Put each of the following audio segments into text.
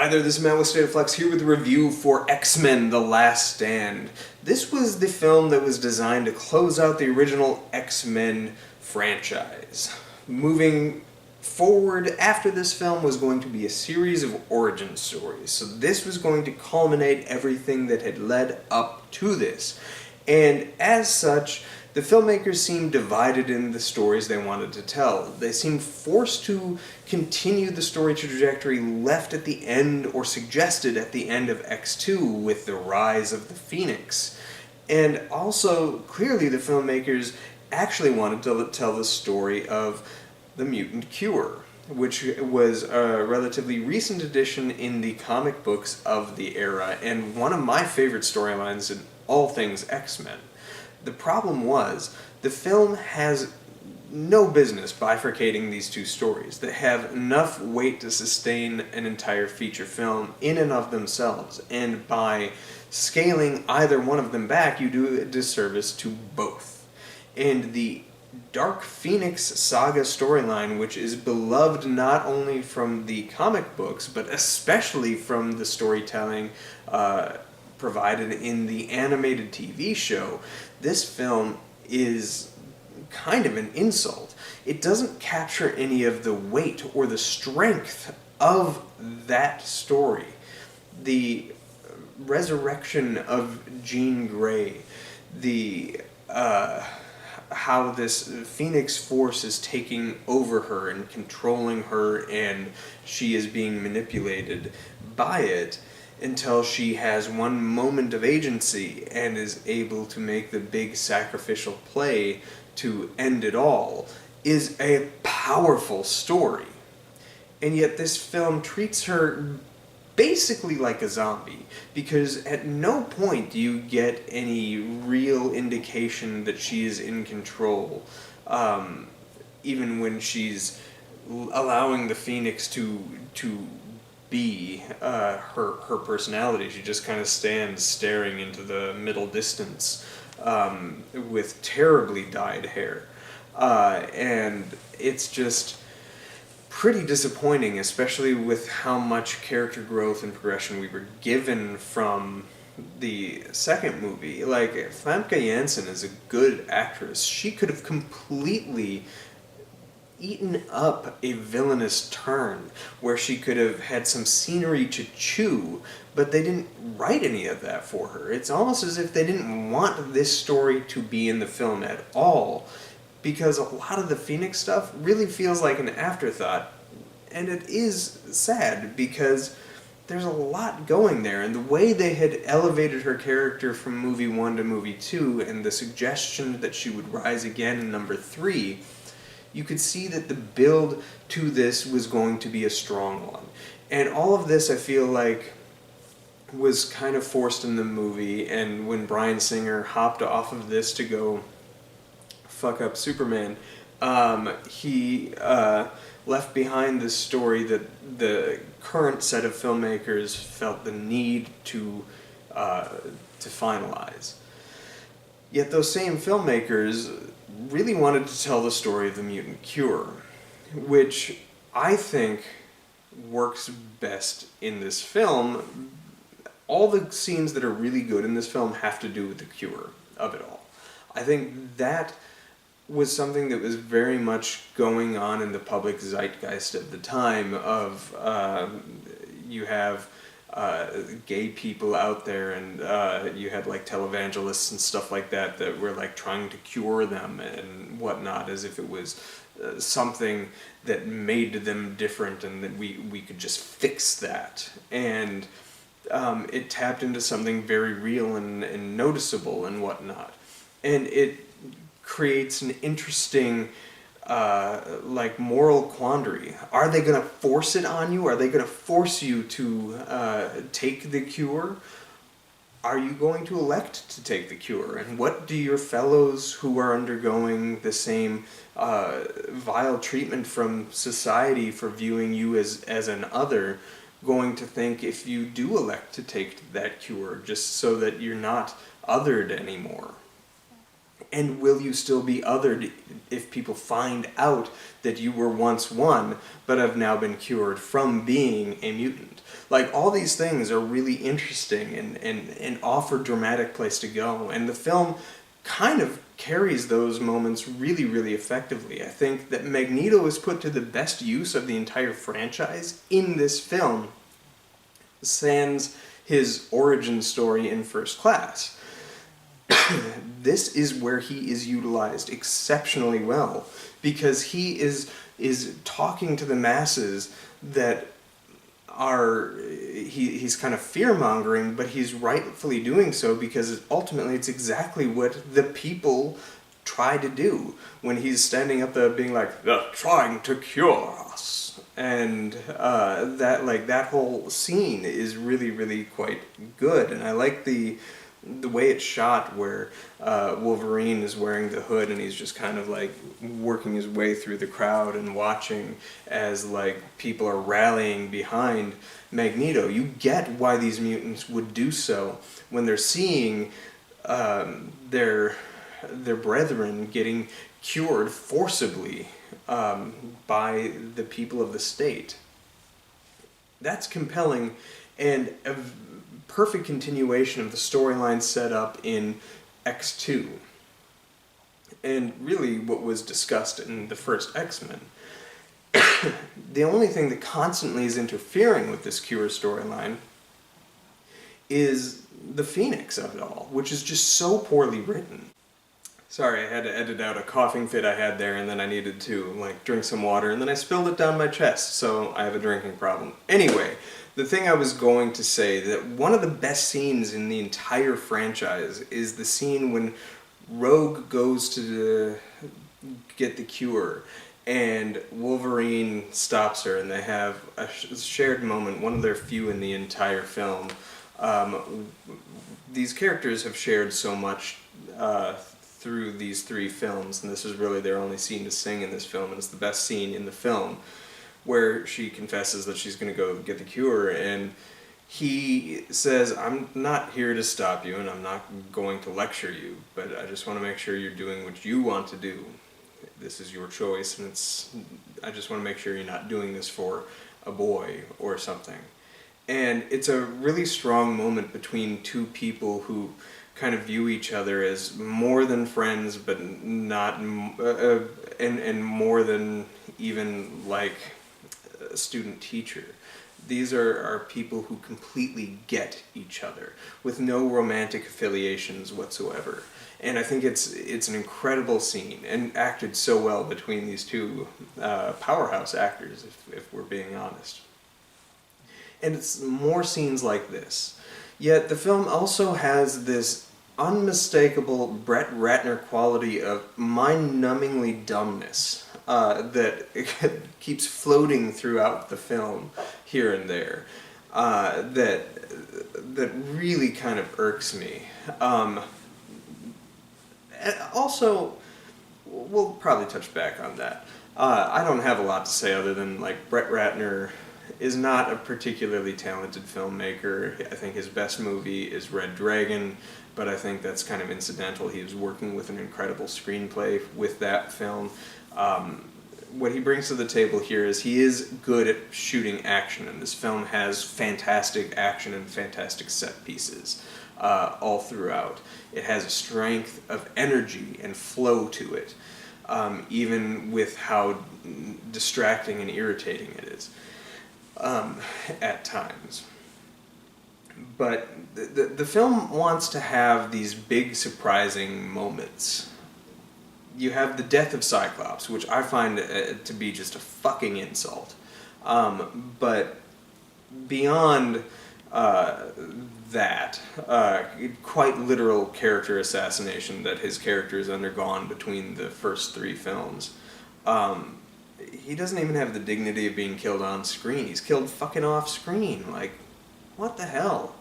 Hi there, this is Matt with State of Flux here with a review for X-Men The Last Stand. This was the film that was designed to close out the original X-Men franchise. Moving forward after this film was going to be a series of origin stories. So this was going to culminate everything that had led up to this. And as such, the filmmakers seemed divided in the stories they wanted to tell. They seemed forced to continue the story trajectory left at the end or suggested at the end of X2 with the rise of the Phoenix. And also, clearly the filmmakers actually wanted to tell the story of the mutant cure, which was a relatively recent addition in the comic books of the era and one of my favorite storylines in all things X-Men. The problem was, the film has no business bifurcating these two stories that have enough weight to sustain an entire feature film in and of themselves, and by scaling either one of them back, you do a disservice to both. And the Dark Phoenix Saga storyline, which is beloved not only from the comic books, but especially from the storytelling provided in the animated TV show, this film is kind of an insult. It doesn't capture any of the weight or the strength of that story. The resurrection of Jean Grey, the how this Phoenix force is taking over her and controlling her, and she is being manipulated by it until she has one moment of agency and is able to make the big sacrificial play to end it all, is a powerful story. And yet this film treats her basically like a zombie, because at no point do you get any real indication that she is in control, even when she's allowing the Phoenix to be her personality. She just kind of stands staring into the middle distance with terribly dyed hair. And it's just pretty disappointing, especially with how much character growth and progression we were given from the second movie. Like, Famke Janssen is a good actress. She could have completely eaten up a villainous turn where she could have had some scenery to chew, but they didn't write any of that for her. It's almost as if they didn't want this story to be in the film at all, because a lot of the Phoenix stuff really feels like an afterthought, and it is sad because there's a lot going there, and the way they had elevated her character from movie 1 to movie 2, and the suggestion that she would rise again in number 3, you could see that the build to this was going to be a strong one. And all of this, I feel like, was kind of forced in the movie, and when Bryan Singer hopped off of this to go fuck up Superman, he left behind this story that the current set of filmmakers felt the need to finalize. Yet those same filmmakers really wanted to tell the story of the mutant cure, which I think works best in this film. All the scenes that are really good in this film have to do with the cure of it all. I think that was something that was very much going on in the public zeitgeist at the time of, you have gay people out there, and you had like televangelists and stuff like that that were like trying to cure them and whatnot, as if it was something that made them different and that we could just fix that. And it tapped into something very real and noticeable and whatnot. And it creates an interesting like moral quandary. Are they going to force it on you? Are they going to force you to take the cure? Are you going to elect to take the cure? And what do your fellows who are undergoing the same vile treatment from society for viewing you as an other going to think if you do elect to take that cure, just so that you're not othered anymore? And will you still be othered if people find out that you were once one, but have now been cured from being a mutant? Like, all these things are really interesting and offer dramatic place to go. And the film kind of carries those moments really, really effectively. I think that Magneto is put to the best use of the entire franchise in this film, sans his origin story in First Class. This is where he is utilized exceptionally well, because he is talking to the masses that are, he's kind of fear-mongering, but he's rightfully doing so because ultimately it's exactly what the people try to do when he's standing up there being like, "They're trying to cure us." And that whole scene is really, really quite good. And I like the way it's shot, where Wolverine is wearing the hood and he's just kind of like working his way through the crowd and watching as like people are rallying behind Magneto. You get why these mutants would do so when they're seeing their brethren getting cured forcibly by the people of the state. That's compelling and a perfect continuation of the storyline set up in X2. And really what was discussed in the first X-Men. The only thing that constantly is interfering with this Cure storyline is the Phoenix of it all, which is just so poorly written. Sorry, I had to edit out a coughing fit I had there, and then I needed to like drink some water, and then I spilled it down my chest, so I have a drinking problem. Anyway, the thing I was going to say, that one of the best scenes in the entire franchise is the scene when Rogue goes to get the cure, and Wolverine stops her, and they have a shared moment, one of their few in the entire film. These characters have shared so much through these three films, and this is really their only scene to sing in this film, and it's the best scene in the film, where she confesses that she's going to go get the cure, and he says, "I'm not here to stop you, and I'm not going to lecture you, but I just want to make sure you're doing what you want to do. This is your choice, and I just want to make sure you're not doing this for a boy or something." And it's a really strong moment between two people who kind of view each other as more than friends, but not, and more than even like a student-teacher. These are people who completely get each other, with no romantic affiliations whatsoever. And I think it's an incredible scene, and acted so well between these two powerhouse actors, if we're being honest. And it's more scenes like this. Yet the film also has this unmistakable Brett Ratner quality of mind-numbingly dumbness that keeps floating throughout the film here and there, that really kind of irks me. Also, we'll probably touch back on that. I don't have a lot to say other than, like, Brett Ratner is not a particularly talented filmmaker. I think his best movie is Red Dragon, but I think that's kind of incidental. He was working with an incredible screenplay with that film. What he brings to the table here is he is good at shooting action, and this film has fantastic action and fantastic set pieces all throughout. It has a strength of energy and flow to it, even with how distracting and irritating it is at times. But the film wants to have these big surprising moments. You have the death of Cyclops, which I find to be just a fucking insult. But beyond that, quite literal character assassination that his character has undergone between the first three films, he doesn't even have the dignity of being killed on screen. He's killed fucking off screen. Like, what the hell?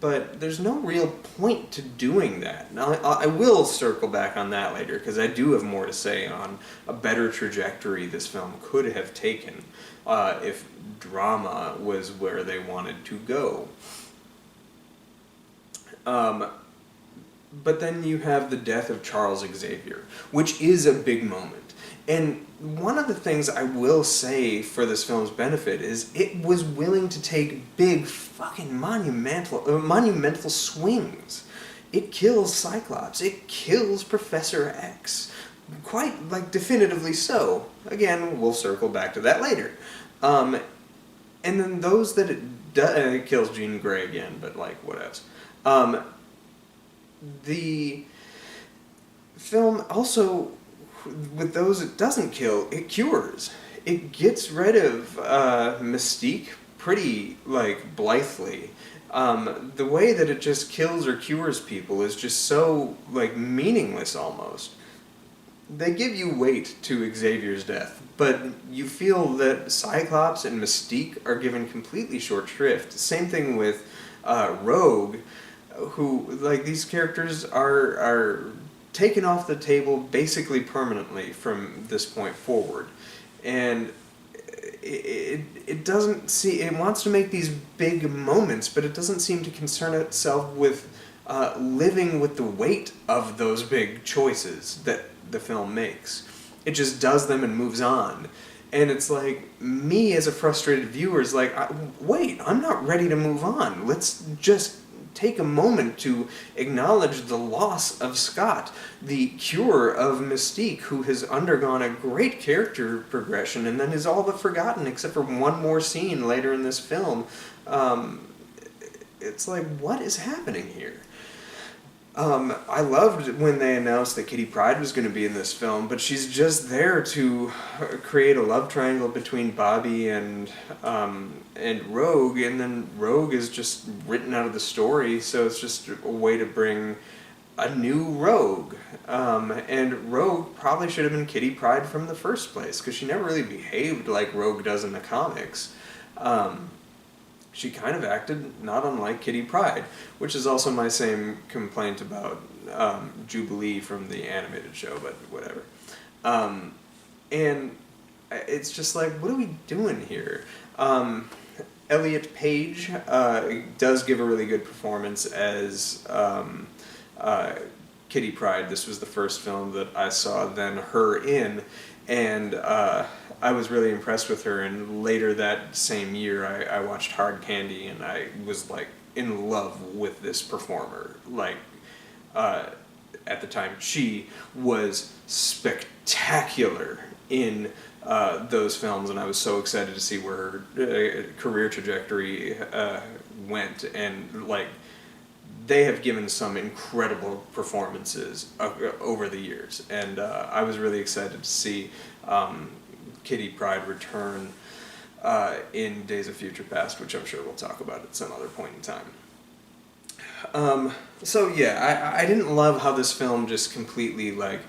But there's no real point to doing that. Now, I will circle back on that later, because I do have more to say on a better trajectory this film could have taken if drama was where they wanted to go. But then you have the death of Charles Xavier, which is a big moment. And one of the things I will say for this film's benefit is it was willing to take big fucking monumental swings. It kills Cyclops. It kills Professor X. Quite, like, definitively so. Again, we'll circle back to that later. And then those that it kills Jean Grey again, but, like, what else? The film also, with those it doesn't kill, it cures. It gets rid of Mystique pretty, like, blithely. The way that it just kills or cures people is just so, like, meaningless almost. They give you weight to Xavier's death, but you feel that Cyclops and Mystique are given completely short shrift. Same thing with Rogue, who, like, these characters are taken off the table basically permanently from this point forward. And it doesn't see, it wants to make these big moments, but it doesn't seem to concern itself with living with the weight of those big choices that the film makes. It just does them and moves on. And it's like, me as a frustrated viewer is like, wait, I'm not ready to move on. Let's just take a moment to acknowledge the loss of Scott, the cure of Mystique, who has undergone a great character progression and then is all but forgotten except for one more scene later in this film. It's like, what is happening here? I loved when they announced that Kitty Pryde was going to be in this film, but she's just there to create a love triangle between Bobby and Rogue, and then Rogue is just written out of the story, so it's just a way to bring a new Rogue. And Rogue probably should have been Kitty Pryde from the first place, because she never really behaved like Rogue does in the comics. She kind of acted not unlike Kitty Pryde, which is also my same complaint about Jubilee from the animated show, but whatever. And it's just like, what are we doing here? Elliot Page does give a really good performance as Kitty Pryde. This was the first film that I saw then her in, and I was really impressed with her, and later that same year I watched Hard Candy, and I was, like, in love with this performer. Like, at the time, she was spectacular in those films, and I was so excited to see where her career trajectory went, and, like, they have given some incredible performances over the years, and I was really excited to see Kitty Pryde return in Days of Future Past, which I'm sure we'll talk about at some other point in time. So yeah, I didn't love how this film just completely, like,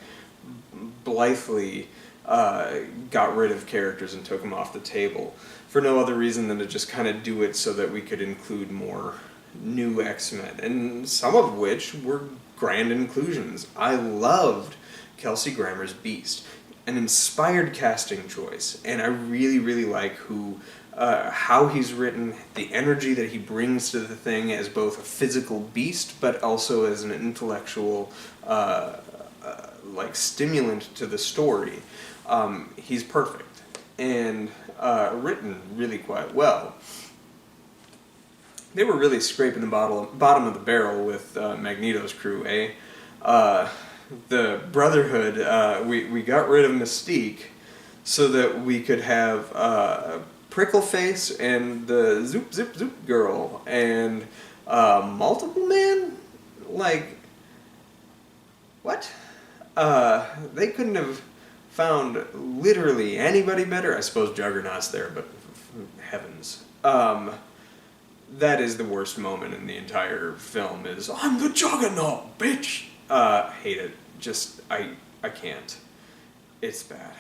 blithely got rid of characters and took them off the table for no other reason than to just kind of do it so that we could include more new X-Men, and some of which were grand inclusions. I loved Kelsey Grammer's Beast, an inspired casting choice, and I really, really like how he's written, the energy that he brings to the thing as both a physical beast, but also as an intellectual, like, stimulant to the story. He's perfect, and written really quite well. They were really scraping the bottom of the barrel with Magneto's crew, eh? The Brotherhood, we got rid of Mystique so that we could have Prickleface and the Zoop Zip Zoop girl and Multiple Man? Like, what? They couldn't have found literally anybody better. I suppose Juggernaut's there, but heavens. That is the worst moment in the entire film, is, I'm the Juggernaut, bitch! Hate it. Just, I can't. It's bad.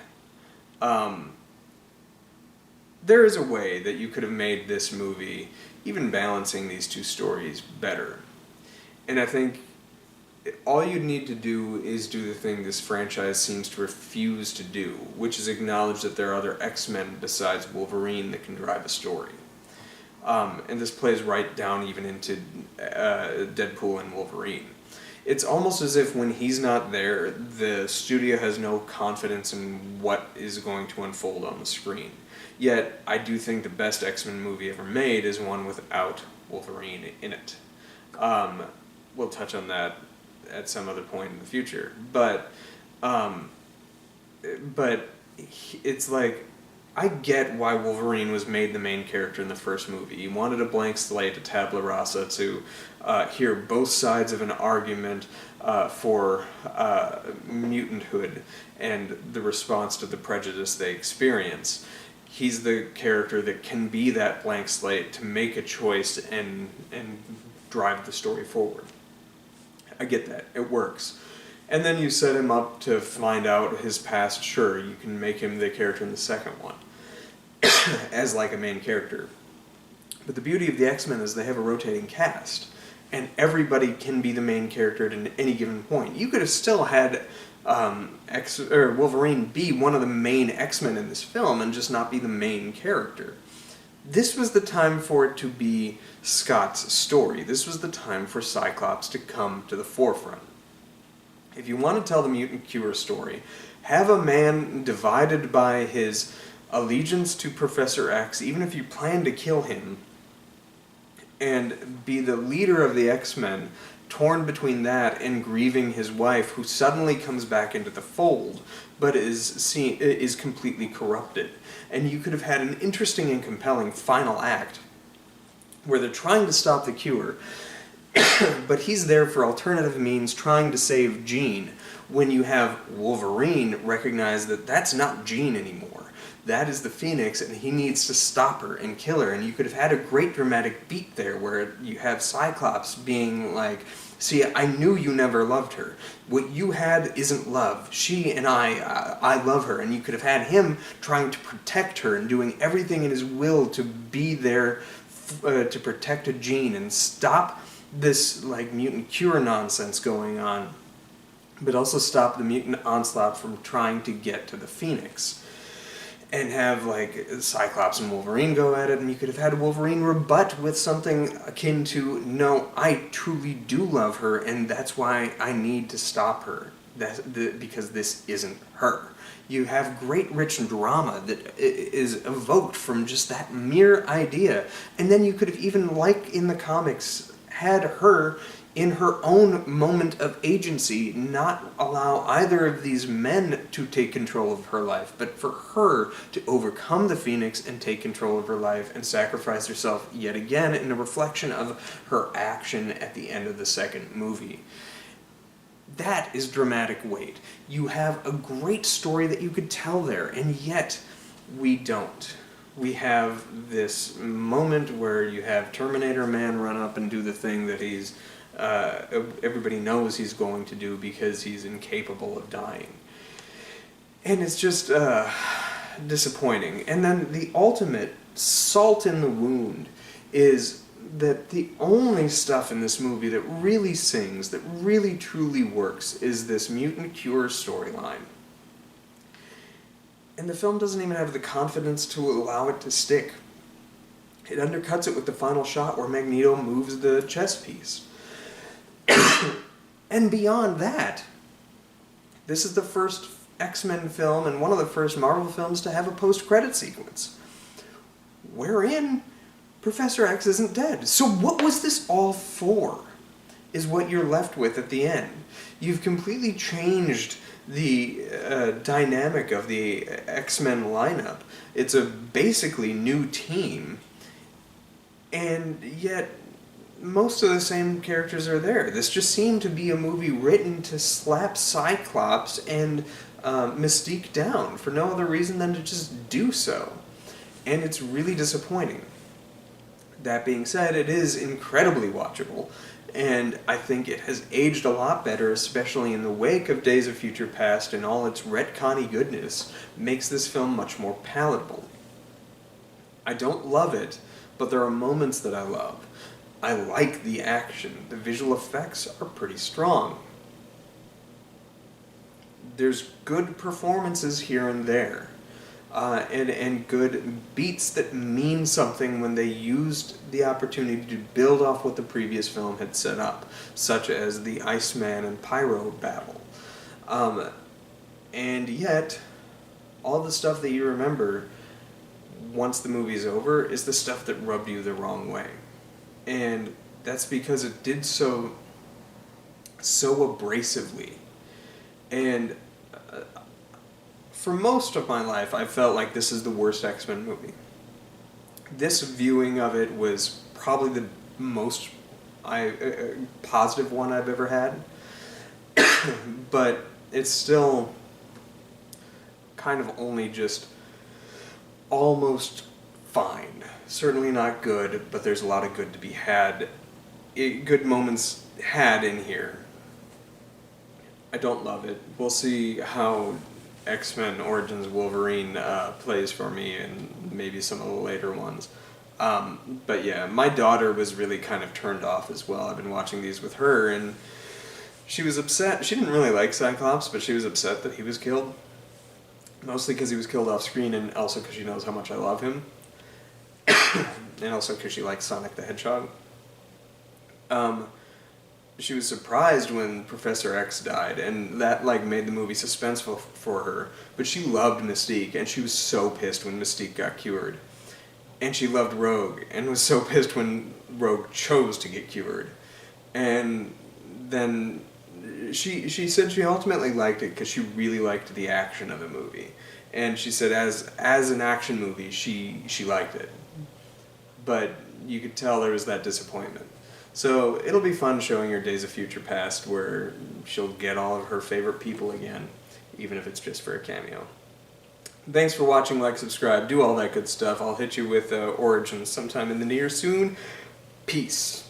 There is a way that you could have made this movie, even balancing these two stories, better. And I think all you'd need to do is do the thing this franchise seems to refuse to do, which is acknowledge that there are other X-Men besides Wolverine that can drive a story. And this plays right down even into Deadpool and Wolverine. It's almost as if when he's not there, the studio has no confidence in what is going to unfold on the screen. Yet, I do think the best X-Men movie ever made is one without Wolverine in it. We'll touch on that at some other point in the future. But it's like, I get why Wolverine was made the main character in the first movie. He wanted a blank slate, a tabula rasa, to hear both sides of an argument for mutanthood and the response to the prejudice they experience. He's the character that can be that blank slate to make a choice and drive the story forward. I get that. It works. And then you set him up to find out his past. Sure, you can make him the character in the second one as like a main character. But the beauty of the X-Men is they have a rotating cast, and everybody can be the main character at any given point. You could have still had Wolverine be one of the main X-Men in this film and just not be the main character. This was the time for it to be Scott's story. This was the time for Cyclops to come to the forefront. If you want to tell the mutant cure story, have a man divided by his allegiance to Professor X, even if you plan to kill him, and be the leader of the X-Men, torn between that and grieving his wife, who suddenly comes back into the fold, but is completely corrupted. And you could have had an interesting and compelling final act, where they're trying to stop the cure, but he's there for alternative means trying to save Jean, when you have Wolverine recognize that that's not Jean anymore. That is the Phoenix, and he needs to stop her and kill her. And you could have had a great dramatic beat there where you have Cyclops being like, see, I knew you never loved her. What you had isn't love. She and I love her. And you could have had him trying to protect her and doing everything in his will to be there to protect a Jean and stop this like mutant cure nonsense going on, but also stop the mutant onslaught from trying to get to the Phoenix. And have like Cyclops and Wolverine go at it, and you could have had Wolverine rebut with something akin to, no, I truly do love her, and that's why I need to stop her, because this isn't her. You have great rich drama that is evoked from just that mere idea. And then you could have even, like in the comics, had her in her own moment of agency not allow either of these men to take control of her life, but for her to overcome the Phoenix and take control of her life and sacrifice herself yet again in a reflection of her action at the end of the second movie. That is dramatic weight. You have a great story that you could tell there, and yet we don't. We have this moment where you have Terminator Man run up and do the thing that everybody knows he's going to do because he's incapable of dying. And it's just disappointing. And then the ultimate salt in the wound is that the only stuff in this movie that really sings, that really truly works, is this mutant cure storyline. And the film doesn't even have the confidence to allow it to stick. It undercuts it with the final shot where Magneto moves the chess piece. And beyond that, this is the first X-Men film and one of the first Marvel films to have a post-credit sequence, wherein Professor X isn't dead. So what was this all for, is what you're left with at the end. You've completely changed the dynamic of the X-Men lineup. It's a basically new team, and yet most of the same characters are there. This just seemed to be a movie written to slap Cyclops and Mystique down for no other reason than to just do so. And it's really disappointing. That being said, it is incredibly watchable, and I think it has aged a lot better, especially in the wake of Days of Future Past, and all its retconny goodness makes this film much more palatable. I don't love it, but there are moments that I love. I like the action. The visual effects are pretty strong. There's good performances here and there. and good beats that mean something when they used the opportunity to build off what the previous film had set up, such as the Iceman and Pyro battle. And yet, all the stuff that you remember once the movie's over is the stuff that rubbed you the wrong way. And that's because it did so abrasively. And for most of my life, I felt like this is the worst X-Men movie. This viewing of it was probably the most positive one I've ever had. But it's still kind of only just almost fine. Certainly not good, but there's a lot of good to be had. Good moments had in here. I don't love it. We'll see how X-Men Origins Wolverine plays for me and maybe some of the later ones. But yeah, my daughter was really kind of turned off as well. I've been watching these with her, and she was upset. She didn't really like Cyclops, but she was upset that he was killed. Mostly because he was killed off screen, and also because she knows how much I love him. And also because she likes Sonic the Hedgehog. She was surprised when Professor X died, and that made the movie suspenseful for her. But she loved Mystique, and she was so pissed when Mystique got cured. And she loved Rogue, and was so pissed when Rogue chose to get cured. And then she said she ultimately liked it because she really liked the action of the movie. And she said as an action movie, she liked it. But you could tell there was that disappointment. So it'll be fun showing her Days of Future Past, where she'll get all of her favorite people again, even if it's just for a cameo. Thanks for watching, like, subscribe, do all that good stuff. I'll hit you with Origins sometime in the near soon. Peace.